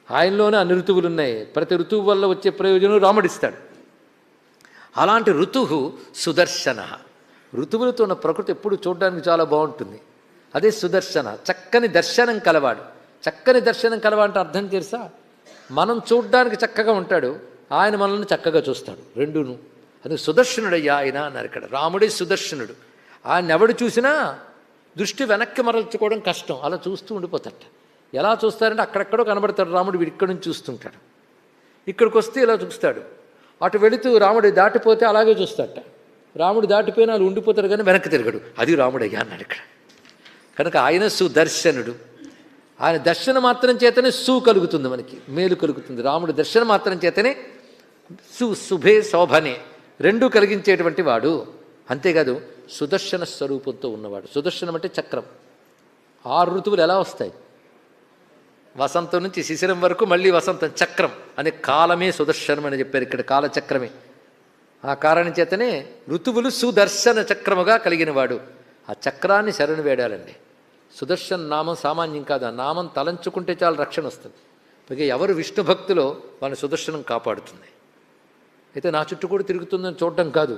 ఆయనలోనే అన్ని ఋతువులు ఉన్నాయి. ప్రతి ఋతువు వల్ల వచ్చే ప్రయోజనం రాముడిస్తాడు. అలాంటి ఋతువు సుదర్శన. ఋతువులతో ఉన్న ప్రకృతి ఎప్పుడు చూడడానికి చాలా బాగుంటుంది. అదే సుదర్శన, చక్కని దర్శనం కలవాడు. చక్కని దర్శనం కలవాడంటే అర్థం తెలుసా? మనం చూడ్డానికి చక్కగా ఉంటాడు, ఆయన మనల్ని చక్కగా చూస్తాడు. రెండును. అది సుదర్శనుడయ్యా ఆయన అన్నారు ఇక్కడ. రాముడే సుదర్శనుడు. ఆయన ఎవడు చూసినా దృష్టి వెనక్కి మరల్చుకోవడం కష్టం, అలా చూస్తూ ఉండిపోతాట. ఎలా చూస్తారంటే అక్కడెక్కడో కనబడతాడు రాముడు, వీడు ఇక్కడి నుంచి చూస్తుంటాడు. ఇక్కడికి వస్తే ఇలా చూస్తాడు, అటు వెళుతూ రాముడు దాటిపోతే అలాగే చూస్తాడట. రాముడు దాటిపోయినా వాళ్ళు ఉండిపోతారు కానీ వెనక్కి తిరగడు. అది రాముడయ్యా అన్నాడు ఇక్కడ. కనుక ఆయన సుదర్శనుడు. ఆయన దర్శనం మాత్రం చేతనే కలుగుతుంది, మనకి మేలు కలుగుతుంది. రాముడు దర్శనం మాత్రం చేతనే శుభే శోభనే రెండూ కలిగించేటువంటి వాడు. అంతేకాదు సుదర్శన స్వరూపంతో ఉన్నవాడు. సుదర్శనం అంటే చక్రం. 6 ఋతువులు ఎలా వస్తాయి? వసంతం నుంచి శిశిరం వరకు మళ్ళీ వసంతం. చక్రం అనే కాలమే సుదర్శనం అని చెప్పారు ఇక్కడ, కాలచక్రమే. ఆ కారణం చేతనే ఋతువులు సుదర్శన చక్రముగా కలిగినవాడు. ఆ చక్రాన్ని శరణు వేడాలండి. సుదర్శన నామం సామాన్యం కాదు. ఆ నామం తలంచుకుంటే చాలా రక్షణ వస్తుంది. పైగా ఎవరు విష్ణు భక్తులో వాళ్ళని సుదర్శనం కాపాడుతుంది. అయితే నా చుట్టూ కూడా తిరుగుతుందని చూడడం కాదు,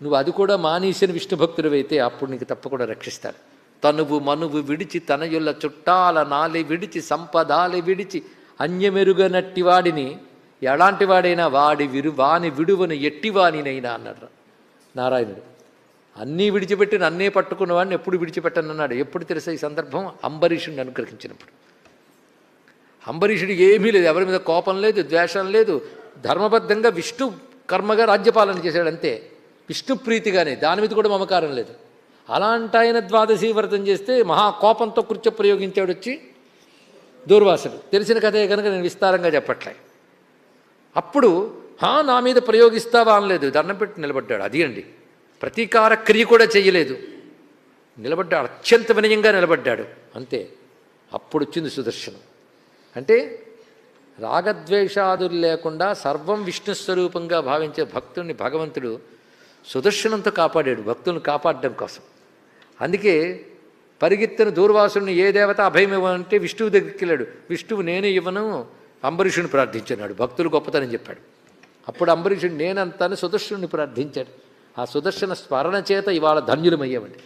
నువ్వు అది కూడా మానేసిన విష్ణు భక్తుడివైతే అప్పుడు నీకు తప్పకుండా రక్షిస్తాడు. తనువు మనువు విడిచి తనయుల చుట్టాల నాలి విడిచి సంపదాలి విడిచి అన్యమెరుగనట్టి వాడిని ఎలాంటి వాడైనా వాని విడువను ఎట్టివానినైనా అన్నాడు నారాయణుడు. అన్నీ విడిచిపెట్టి నన్నే పట్టుకున్న వాడిని ఎప్పుడు విడిచిపెట్టనన్నాడు. ఎప్పుడు తెలుసా ఈ సందర్భం? అంబరీషుడిని అనుగ్రహించినప్పుడు. అంబరీషుడికి ఏమీ లేదు, ఎవరి మీద కోపం లేదు, ద్వేషం లేదు. ధర్మబద్ధంగా విష్ణు కర్మగా రాజ్యపాలన చేశాడు అంతే, విష్ణు ప్రీతిగానే. దాని మీద కూడా మమకారం లేదు. అలాంటి ఆయన ద్వాదశి వ్రతం చేస్తే మహాకోపంతో కృత్య ప్రయోగించాడు వచ్చి దూర్వాసుడు. తెలిసిన కథే కనుక నేను విస్తారంగా చెప్పట్లే. అప్పుడు నా మీద ప్రయోగిస్తావా అనలేదు, దండం పెట్టి నిలబడ్డాడు. అది అండి, ప్రతీకార క్రియ కూడా చెయ్యలేదు, నిలబడ్డాడు. అత్యంత వినయంగా నిలబడ్డాడు అంతే. అప్పుడు వచ్చింది సుదర్శనం. అంటే రాగద్వేషాదులు లేకుండా సర్వం విష్ణుస్వరూపంగా భావించే భక్తుడిని భగవంతుడు సుదర్శనంతో కాపాడాడు, భక్తులను కాపాడడం కోసం. అందుకే పరిగెత్తిన దూర్వాసుని ఏ దేవత అభయం ఇవ్వనంటే విష్ణువు దగ్గరికి వెళ్ళాడు. విష్ణువు నేనే ఇవ్వను, అంబరీషుని ప్రార్థించున్నాడు. భక్తులు గొప్పతనం చెప్పాడు. అప్పుడు అంబరీషుడు నేనంతాను సుదర్శనుని ప్రార్థించాడు. ఆ సుదర్శన స్మరణ చేత ఇవాళ ధన్యులమయ్యామండి.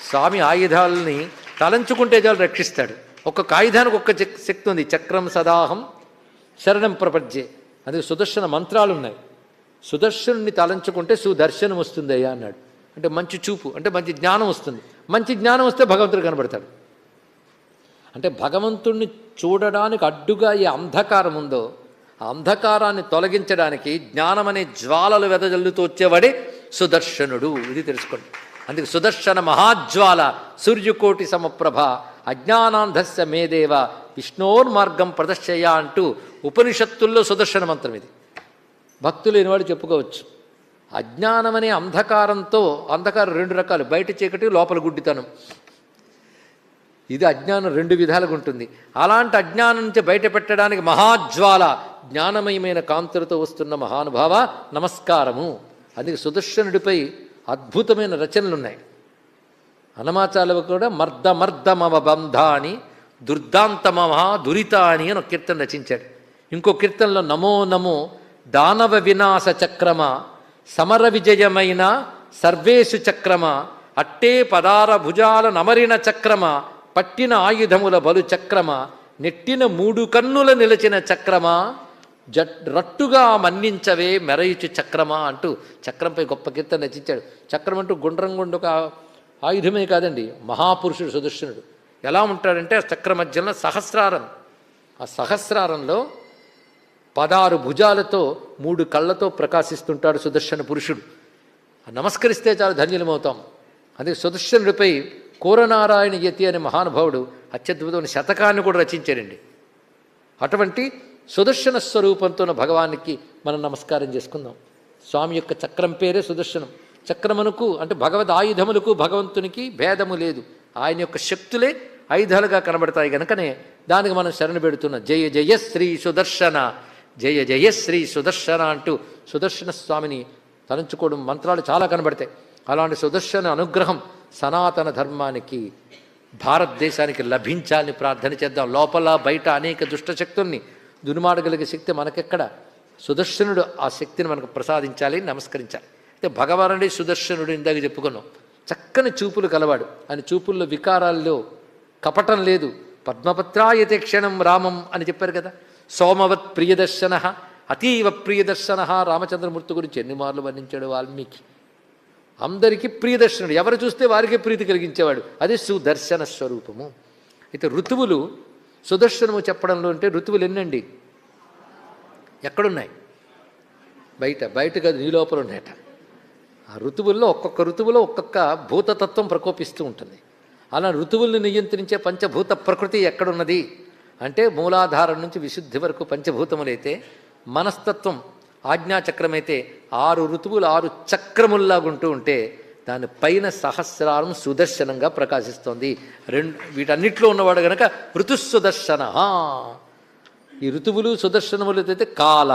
స్వామి ఆయుధాలని తలంచుకుంటే చాలు రక్షిస్తాడు. ఒక్కొక్క ఆయుధానికి ఒక్క శక్తి ఉంది. చక్రం సదాహం శరణం ప్రపంచే. అందుకే సుదర్శన మంత్రాలు ఉన్నాయి. సుదర్శనుని తలంచుకుంటే సుదర్శనం వస్తుంది అయ్యా అన్నాడు. అంటే మంచి చూపు, అంటే మంచి జ్ఞానం వస్తుంది. మంచి జ్ఞానం వస్తే భగవంతుడు కనబడతాడు. అంటే భగవంతుణ్ణి చూడడానికి అడ్డుగా ఏ అంధకారం ఉందో ఆ అంధకారాన్ని తొలగించడానికి జ్ఞానం అనే జ్వాలలు వెదజల్లుతూ వచ్చేవాడే సుదర్శనుడు. ఇది తెలుసుకోండి. అందుకే సుదర్శన మహాజ్వాల సూర్యకోటి సమప్రభ అజ్ఞానాంధస్య మేదేవ విష్ణోర్మార్గం ప్రదర్శయ అంటూ ఉపనిషత్తుల్లో సుదర్శన మంత్రం ఇది. భక్తులు లేనివాడు చెప్పుకోవచ్చు. అజ్ఞానమనే అంధకారంతో, అంధకారం 2 రకాలు, బయట చీకటి లోపల గుడ్డితనం. ఇది అజ్ఞానం 2 విధాలుగా ఉంటుంది. అలాంటి అజ్ఞానం నుంచి బయట పెట్టడానికి మహాజ్వాల జ్ఞానమయమైన కాంతులతో వస్తున్న మహానుభావ నమస్కారము. అందుకే సుదర్శనుడిపై అద్భుతమైన రచనలు ఉన్నాయి. హనుమాచార్యులు కూడా మర్దమర్దమమ బంధాని దుర్దాంతమహా దురితాని అని ఒక కీర్తన రచించాడు. ఇంకో కీర్తనలో నమో నమో దానవ వినాశ చక్రమ సమర విజయమైన సర్వేషు చక్రమ అట్టే పదార భుజాల నమరిన చక్రమ పట్టిన ఆయుధముల బలు చక్రమ నెట్టిన 3 కన్నుల నిలచిన చక్రమ రట్టుగా మన్నించవే మెరయుచు చక్రమా అంటూ చక్రంపై గొప్ప కీర్తన రచించాడు. చక్రం అంటూ గుండ్రం గుండుక ఆయుధమే కాదండి, మహాపురుషుడు సుదర్శనుడు. ఎలా ఉంటాడంటే ఆ చక్ర మధ్యలో సహస్రారం, ఆ సహస్రారంలో 16 భుజాలతో 3 కళ్ళతో ప్రకాశిస్తుంటాడు సుదర్శన పురుషుడు. నమస్కరిస్తే చాలా ధన్యులమవుతాం. అదే సుదర్శనుడిపై కూరనారాయణ యతి అనే మహానుభావుడు అత్యద్భుతమైన శతకాన్ని కూడా రచించాడండి. అటువంటి సుదర్శన స్వరూపంతో భగవానికి మనం నమస్కారం చేసుకుందాం. స్వామి యొక్క చక్రం పేరే సుదర్శనం. చక్రమునకు అంటే భగవద్ ఆయుధములకు భగవంతునికి భేదము లేదు. ఆయన యొక్క శక్తులే ఆయుధాలుగా కనబడతాయి కనుకనే దానికి మనం శరణ పెడుతున్నాం. జయ జయ శ్రీ సుదర్శన, జయ జయ శ్రీ సుదర్శన అంటూ సుదర్శన స్వామిని తలంచుకోవడం మంత్రాలు చాలా కనబడతాయి. అలాంటి సుదర్శన అనుగ్రహం సనాతన ధర్మానికి భారతదేశానికి లభించాలని ప్రార్థన చేద్దాం. లోపల బయట అనేక దుష్టశక్తుల్ని దుర్మార్గలిగే శక్తి మనకెక్కడ? సుదర్శనుడు ఆ శక్తిని మనకు ప్రసాదించాలి, నమస్కరించాలి. అయితే భగవానుడే సుదర్శనుడు ఇందాక చెప్పుకున్నాం. చక్కని చూపులు కలవాడు. ఆయన చూపుల్లో వికారాల్లో కపటం లేదు. పద్మపత్రాయతే క్షణం రామం అని చెప్పారు కదా. సోమవత్ ప్రియదర్శన, అతీవ ప్రియదర్శన. రామచంద్రమూర్తి గురించి ఎన్ని మార్లు వర్ణించాడు వాల్మీకి. అందరికీ ప్రియదర్శనుడు, ఎవరు చూస్తే వారికే ప్రీతి కలిగించేవాడు. అదే సుదర్శన స్వరూపము. అయితే ఋతువులు సుదర్శనము చెప్పడంలో అంటే ఋతువులు ఎన్నండి? ఎక్కడున్నాయి? బయట కాదు, నీ లోపల ఉన్నాయట. ఆ ఋతువుల్లో ఒక్కొక్క ఋతువులో ఒక్కొక్క భూతతత్వం ప్రకోపిస్తూ ఉంటుంది. అలా ఋతువుల్ని నియంత్రించే పంచభూత ప్రకృతి ఎక్కడున్నది అంటే మూలాధారం నుంచి విశుద్ధి వరకు పంచభూతములైతే, మనస్తత్వం ఆజ్ఞాచక్రమైతే 6 ఋతువులు 6 చక్రముల్లాగుంటూ ఉంటే దాని పైన సహస్రారం సుదర్శనంగా ప్రకాశిస్తోంది. వీటన్నిటిలో ఉన్నవాడు గనక ఋతుసుదర్శన. ఈ ఋతువులు సుదర్శనములు అయితే కాల